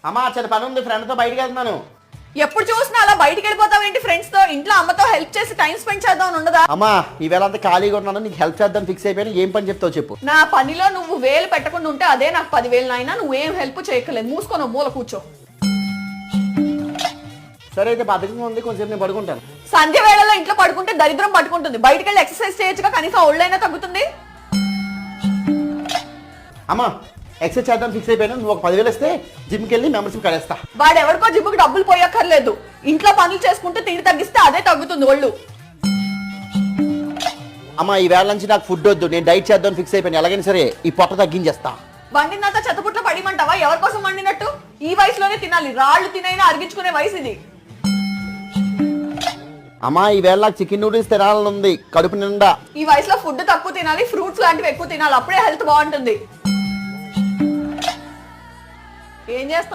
అమ్మా చిన్న పని ఉంది, ఫ్రెండ్ తో బయటకు వెళ్తున్నాను. ఎప్పుడు చూసినా అలా బయటికి వెళ్ళిపోతావు ఏంటి? ఫ్రెండ్స్ తో, ఇంట్లో అమ్మతో హెల్ప్ చేసి టైం స్పెండ్ చేద్దాం ఉండదా? అమ్మా ఈవేళ అంతా ఖాళీగా ఉన్నాను, నీకు హెల్ప్ చేద్దాం ఫిక్స్ అయిపోయాను. ఏం పని చెప్తావు చెప్పు. నా పనిలో నువ్వు వేలు పెట్టకుండా ఉంటే అదే నాకు 10,000 నాయనా. నువ్వేం హెల్ప్ చేయక్కలేదు, మూసుకొని మూల కూర్చో. సరే అయితే బద్ధకంగా ఉంది, కొంచెం నేను పడుకుంటాను. సంధ్య వేళలో ఇంట్లో పడుకుంటే దరిద్రం పట్టుకుంటుంది. బయటికి వెళ్ళి ఎక్సర్సైజ్ చేయొచ్చుగా, కనీసం ఒళ్ళైనా తగ్గుతుంది. అమ్మా ఎక్సర్సైజ్ చేద్దాం ఫిక్స్ అయిపోయాను. నువ్వు ఒక 10,000 ఇస్తే జిమ్కి వెళ్ళి మెంబర్షిప్ కడేస్తా. వాడెవరికో జిమ్ముకి డబ్బులు పోయక్కర్లేదు. ఇంట్లో పనులు చేసుకుంటే తిండి తగ్గిస్తే అదే తగ్గుతుంది ఒళ్ళు. అమ్మా ఈ వేళ నుంచి నాకు ఫుడ్ వద్దు, నేను డైట్ చేద్దాం ఫిక్స్ అయిపోయాను. ఎలాగైనా సరే ఈ పొట్ట తగ్గించేస్తా. వండినంత చెత్తపుట్లో పడిమంటావా? ఎవరి కోసం వండినట్టు? ఈ వయసులోనే తినాలి. రాళ్లు తినైనా అరిగించుకునే వయసు ఇది. అమ్మా ఈ వేళ నాకు చికెన్ నూడిల్స్ తినాలని ఉంది కడుపు నిండా. ఈ వయసులో ఫుడ్ తక్కువ తినాలి, ఫ్రూట్స్ లాంటివి ఎక్కువ తినాలి. అప్పుడే హెల్త్ బాగుంటుంది. ఏం చేస్తున్నావు?